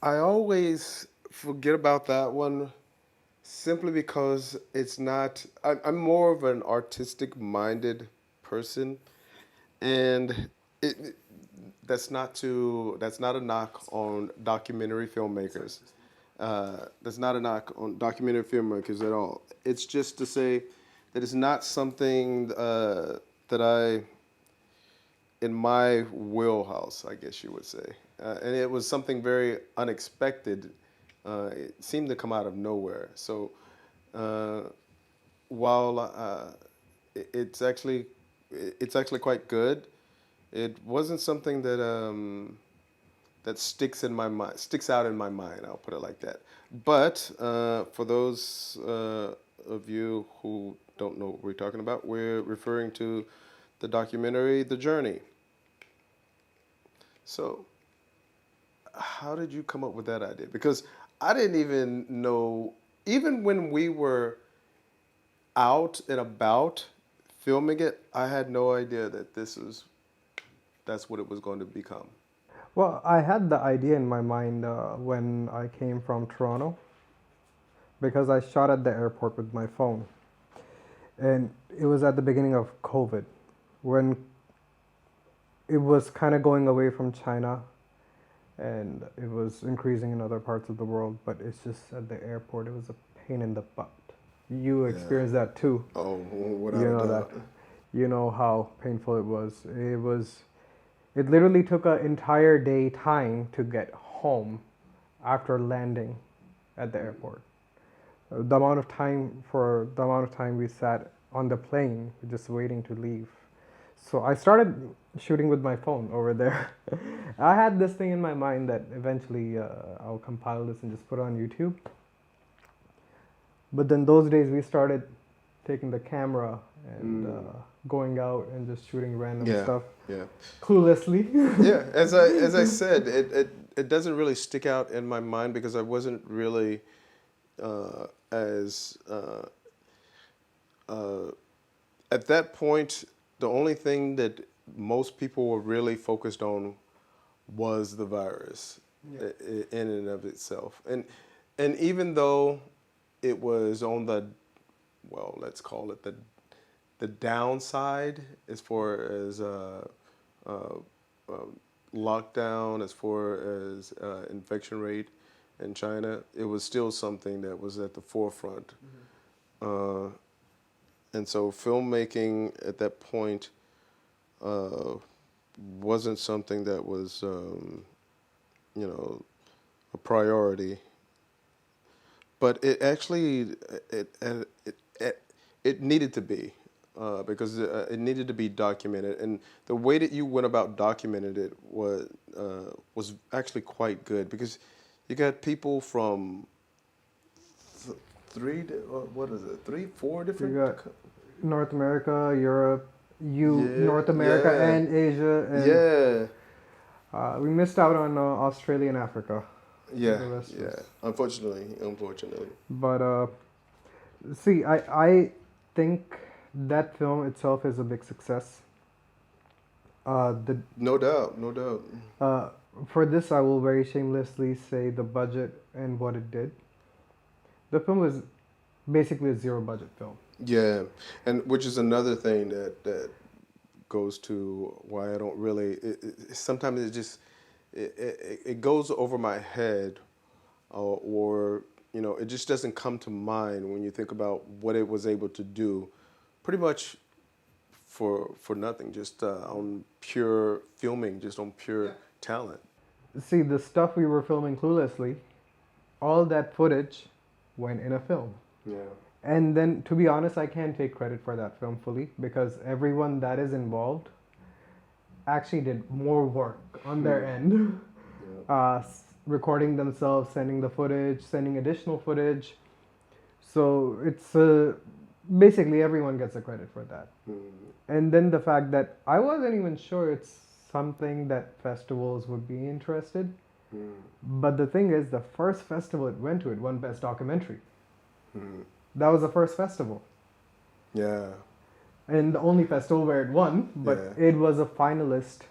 I always forget about that one simply because it's not. I'm more of an artistic minded person, and it that's not a knock on documentary filmmakers. That's not a knock on documentary filmmakers at all. It's just to say that it's not something that I in my wheelhouse, I guess you would say. And it was something very unexpected. It seemed to come out of nowhere. So uh, while it's actually quite good, it wasn't something that sticks out in my mind. I'll put it like that. But for those of you who don't know what we're talking about, we're referring to the documentary The Journey. So, how did you come up with that idea? Because I didn't even know, even when we were out and about filming it, I had no idea that that's what it was going to become. Well, I had the idea in my mind when I came from Toronto because I shot at the airport with my phone. And it was at the beginning of COVID when it was kind of going away from China and it was increasing in other parts of the world, but it's just at the airport, it was a pain in the butt. You Yeah. experienced that too. Oh, You without a know that. doubt. You know how painful it was. It literally took an entire day time to get home after landing at the airport. The amount of time we sat on the plane just waiting to leave. So I started shooting with my phone over there. I had this thing in my mind that eventually I'll compile this and just put it on YouTube. But then those days we started taking the camera and going out and just shooting random Yeah, stuff yeah, cluelessly. yeah. As I said, it doesn't really stick out in my mind because I wasn't really as uh, at that point. The only thing that most people were really focused on was the virus Yeah. in and of itself, and even though it was on the well, let's call it the downside as far as uh, uh, lockdown, as far as infection rate in China, it was still something that was at the forefront. Uh, and so filmmaking at that point uh, wasn't something that was, you know, a priority. But it actually, it, it needed to be. Because it needed to be documented, and the way that you went about documenting it was actually quite good because you got people from what is it, three, four We different. got North America, Europe, Yeah, North America yeah, and Asia, and yeah, we missed out on Australia and Africa. yeah, The rest was. yeah. Unfortunately. But see, I think that film itself is a big success. The No doubt, no doubt. uh, for this, I will very shamelessly say the budget and what it did. The film was basically a zero budget film. Yeah, and which is another thing that goes to why I don't really. Sometimes it just it goes over my head, or it just doesn't come to mind when you think about what it was able to do, pretty much for nothing, just on pure filming, just on pure talent. See, the stuff we were filming cluelessly, all that footage went in a film. Yeah. And then, to be honest, I can't take credit for that film fully because everyone that is involved actually did more work on their end, Yeah. recording themselves, sending the footage, sending additional footage. So it's basically everyone gets the credit for that. And then the fact that I wasn't even sure it's something that festivals would be interested. But the thing is, the first festival it went to, it won Best Documentary. That was the first festival. Yeah. And the only festival where it won, but Yeah. it was a finalist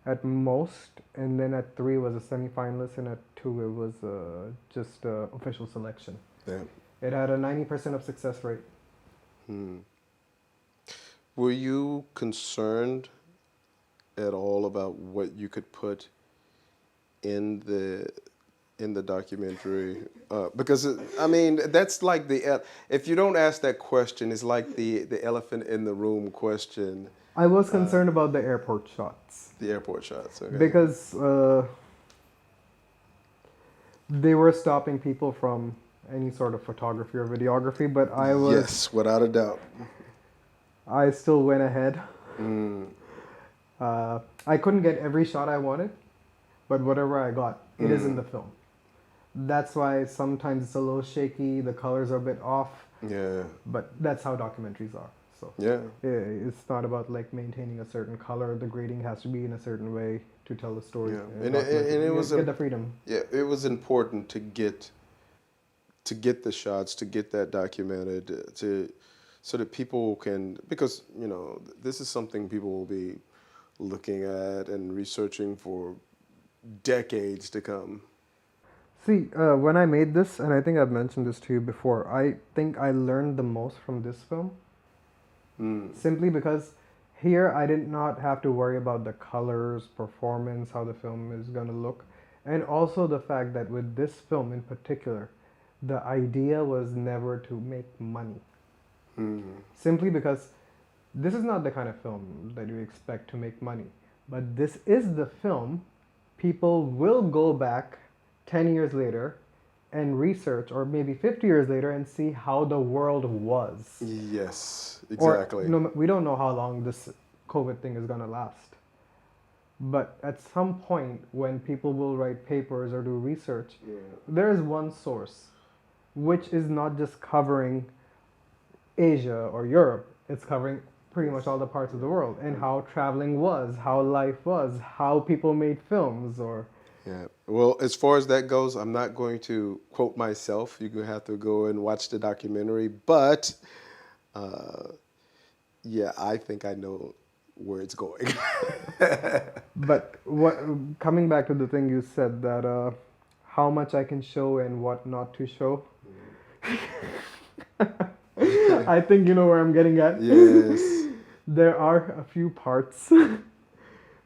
at most, and then at 3 was a semi-finalist, and at 2 it was just official selection. Yeah. It had a 90% of success rate. Were you concerned at all about what you could put in the documentary? Because I mean, that's like if you don't ask that question, it's like the elephant in the room question. I was concerned about the airport shots. The airport shots, okay. Because they were stopping people from any sort of photography or videography, but Yes, without a doubt. I still went ahead. I couldn't get every shot I wanted, but whatever I got, it is in the film. That's why sometimes it's a little shaky, the colors are a bit off. Yeah. But that's how documentaries are. So yeah, it's not about like maintaining a certain color. The grading has to be in a certain way to tell the story. Yeah. And it was get the freedom. Yeah, it was important to get the shots, to get that documented, so that people can, because this is something people will be looking at and researching for decades to come. See, when I made this, and I think I've mentioned this to you before, I think I learned the most from this film. Simply because here I did not have to worry about the colors, performance, how the film is going to look. And also the fact that with this film in particular, the idea was never to make money. Simply because this is not the kind of film that you expect to make money. But this is the film people will go back 10 years later and research, or maybe 50 years later, and see how the world was. Yes, exactly. Or, we don't know how long this COVID thing is going to last. But at some point, when people will write papers or do research, there is one source, which is not just covering Asia or Europe. It's covering pretty much all the parts of the world, and how traveling was, how life was, how people made films, or... Yeah. Well, as far as that goes, I'm not going to quote myself. You're going to have to go and watch the documentary. But, yeah, I think I know where it's going. But coming back to the thing you said, that how much I can show and what not to show. I think you know where I'm getting at. Yes. There are a few parts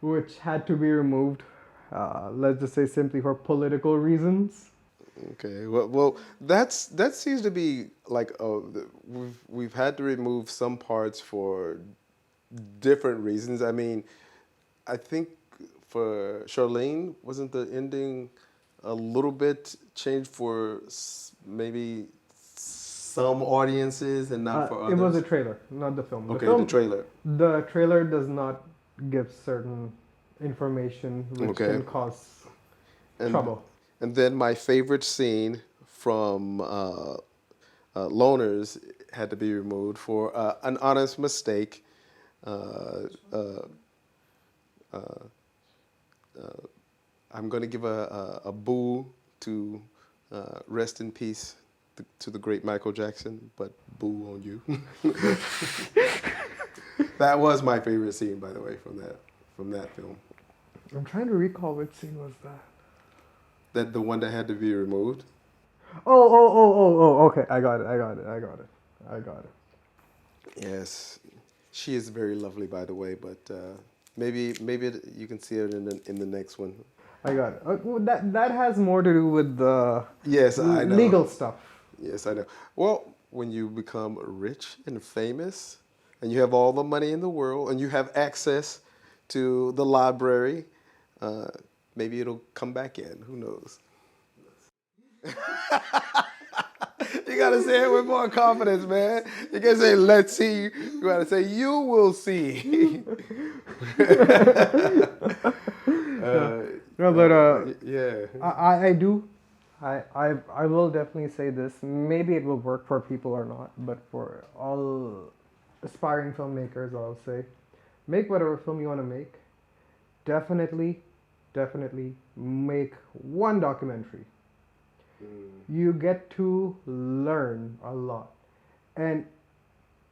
which had to be removed. Let's just say simply for political reasons. Okay. Well, that seems to be like we've had to remove some parts for different reasons. I mean, I think for Charlene, wasn't the ending a little bit changed for maybe some audiences and not for others? It was a trailer, not the film. Okay, the trailer. The trailer does not give certain information which can cause trouble. And then my favorite scene from Loners had to be removed for an honest mistake. I'm going to give a boo to rest in peace to the great Michael Jackson, but boo on you. That was my favorite scene, by the way, from that film. I'm trying to recall which scene was that. That the one that had to be removed? Oh, okay. I got it. Yes. She is very lovely, by the way, but maybe you can see it in the next one. I got it. That has more to do with the I know. legal stuff. Yes, I know. Well, when you become rich and famous, and you have all the money in the world, and you have access to the library, maybe it'll come back in. Who knows? You gotta say it with more confidence, man. You can't say, let's see. You gotta say, you will see. Yeah. I do. I will definitely say this. Maybe it will work for people or not, but for all aspiring filmmakers, I'll say, make whatever film you want to make. Definitely make one documentary. You get to learn a lot, and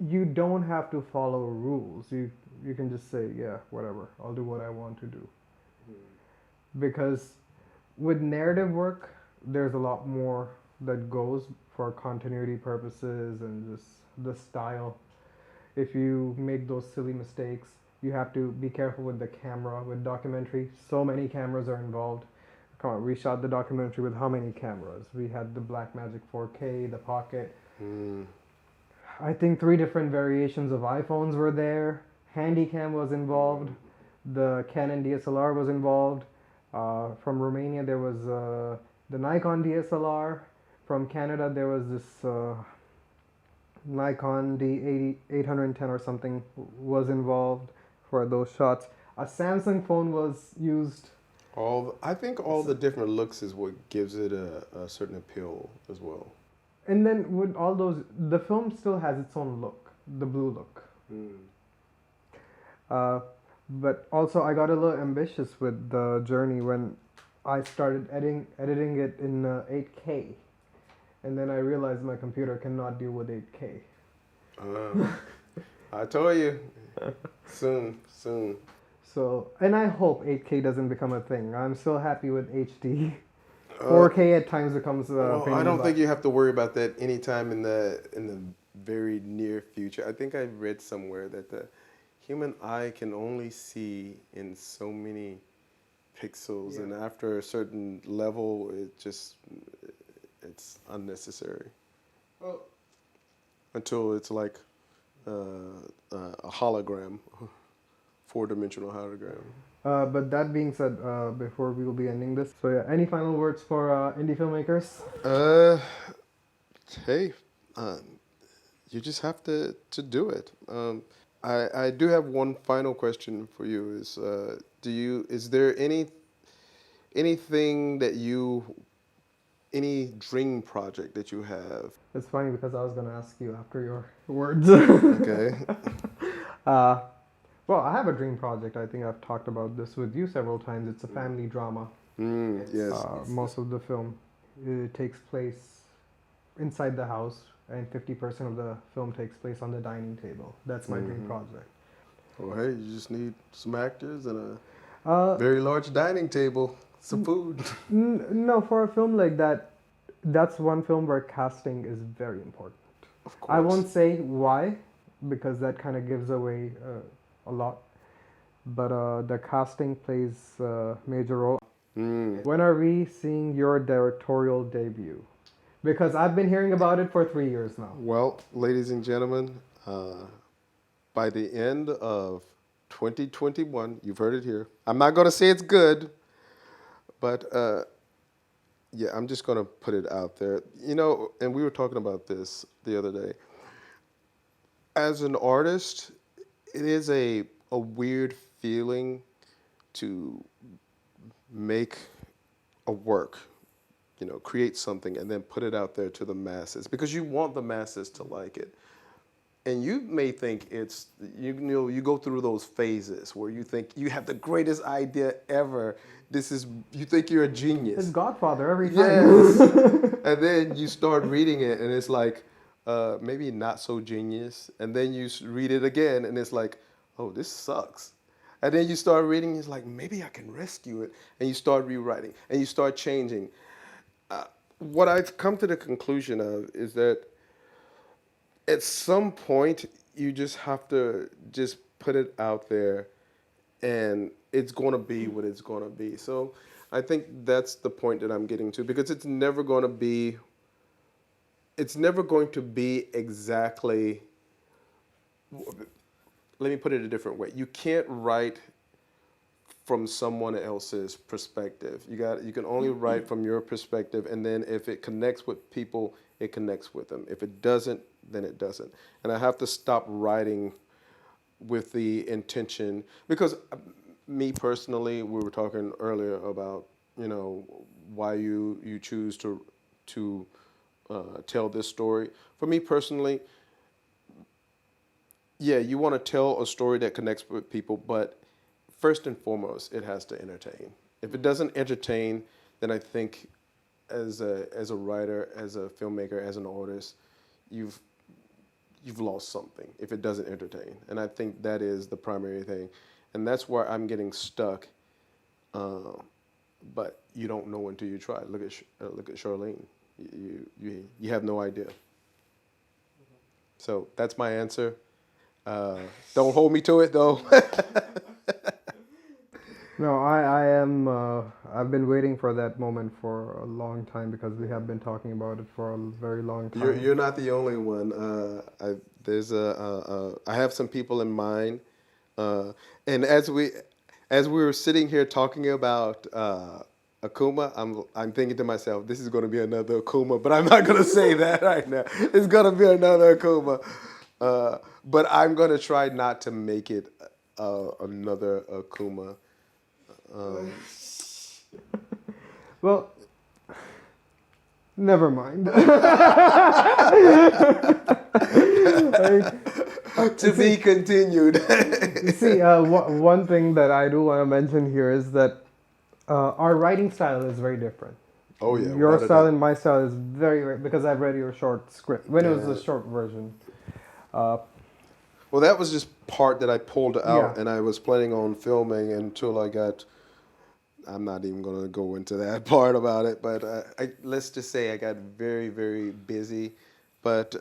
you don't have to follow rules. You can just say, yeah, whatever, I'll do what I want to do. Because with narrative work, there's a lot more that goes for continuity purposes and just the style. If you make those silly mistakes, you have to be careful with the camera. With documentary, so many cameras are involved. Come on, we shot the documentary with how many cameras? We had the Blackmagic 4K, the Pocket. I think 3 different variations of iPhones were there. Handycam was involved. The Canon DSLR was involved. From Romania, there was the Nikon DSLR. From Canada, there was this Nikon D810 or something was involved for those shots. A Samsung phone was used. I think all the different looks is what gives it a certain appeal as well. And then with all those, the film still has its own look, the blue look. But also, I got a little ambitious with the journey when I started editing it in 8K. And then I realized my computer cannot deal with 8K. I told you. Soon. So, and I hope 8K doesn't become a thing. I'm still happy with HD. 4K at times becomes I don't think you have to worry about that anytime in the very near future. I think I read somewhere that the human eye can only see in so many pixels, and after a certain level, it's unnecessary. Well, until it's like a hologram, 4-dimensional hologram. But that being said, before we will be ending this, so yeah, any final words for indie filmmakers? Hey, you just have to do it. I do have one final question for you. Is there anything that any dream project that you have? It's funny because I was going to ask you after your words. Okay. Well, I have a dream project. I think I've talked about this with you several times. It's a family drama. Yes. Most of the film it takes place inside the house, and 50% of the film takes place on the dining table. That's my dream project. Well, hey, you just need some actors and a very large dining table, some food. No, for a film like that, that's one film where casting is very important. Of course. I won't say why, because that kind of gives away a lot. But the casting plays a major role. When are we seeing your directorial debut? Because I've been hearing about it for 3 years now. Well, ladies and gentlemen, by the end of 2021, you've heard it here. I'm not going to say it's good, but yeah, I'm just going to put it out there. You know, and we were talking about this the other day. As an artist, it is a weird feeling to make a work, you know, create something and then put it out there to the masses because you want the masses to like it. And you may think it's, you know, you go through those phases where you think you have the greatest idea ever. You think you're a genius. It's Godfather every time. Yes. And then you start reading it and it's like, maybe not so genius. And then you read it again and it's like, oh, this sucks. And then you start reading, it's like, maybe I can rescue it. And you start rewriting and you start changing. What I've come to the conclusion of is that at some point, you just have to just put it out there and it's going to be what it's going to be. So I think that's the point that I'm getting to because it's never going to be exactly, let me put it a different way. You can't write from someone else's perspective. You can only write from your perspective, and then if it connects with people, it connects with them. If it doesn't, then it doesn't. And I have to stop writing with the intention, because me personally, we were talking earlier about, you know, why you choose to tell this story. For me personally, yeah, you want to tell a story that connects with people, but first and foremost, it has to entertain. If it doesn't entertain, then I think as a writer, as a filmmaker, as an artist, you've lost something if it doesn't entertain. And I think that is the primary thing. And that's where I'm getting stuck but you don't know until you try. Look at Charlene. You have no idea. So that's my answer. Don't hold me to it though. No, I am. I've been waiting for that moment for a long time because we have been talking about it for a very long time. You're not the only one. I have some people in mind, and as we were sitting here talking about Akuma, I'm thinking to myself, this is going to be another Akuma, but I'm not going to say that right now. It's going to be another Akuma, but I'm going to try not to make it another Akuma. Well, never mind. To be continued. See, one thing that I do want to mention here is that our writing style is very different. Oh yeah, Your style and my style is very, because I've read your short script when it was the short version. Well, that was just part that I pulled out, Yeah. and I was planning on filming until I got. I'm not even going to go into that part about it, but let's just say I got very, very busy. But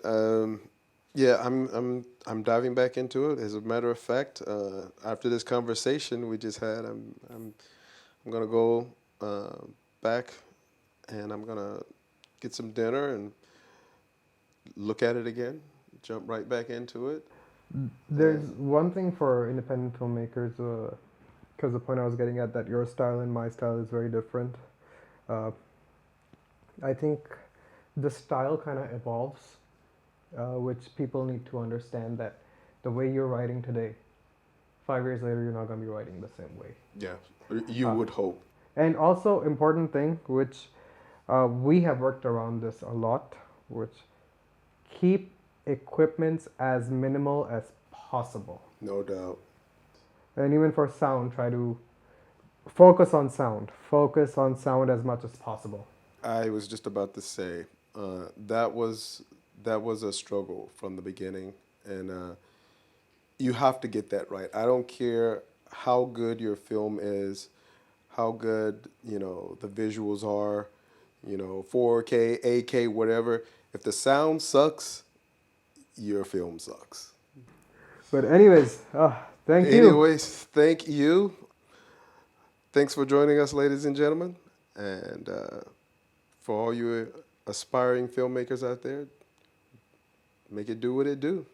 yeah, I'm diving back into it. As a matter of fact, after this conversation we just had, I'm going to go back, and I'm going to get some dinner and look at it again. Jump right back into it. There's one thing for independent filmmakers, because the point I was getting at, that your style and my style is very different. I think the style kind of evolves, which people need to understand that the way you're writing today, 5 years later, you're not going to be writing the same way. Yeah, you would hope. And also, important thing, which we have worked around this a lot, which keep equipments as minimal as possible. No doubt. And even for sound, try to focus on sound. Focus on sound as much as possible. I was just about to say that was a struggle from the beginning, and you have to get that right. I don't care how good your film is, how good the visuals are, 4K, 8K, whatever. If the sound sucks, your film sucks. But anyways, thank you. Anyways, thank you. Thanks for joining us, ladies and gentlemen. And for all you aspiring filmmakers out there, make it do what it do.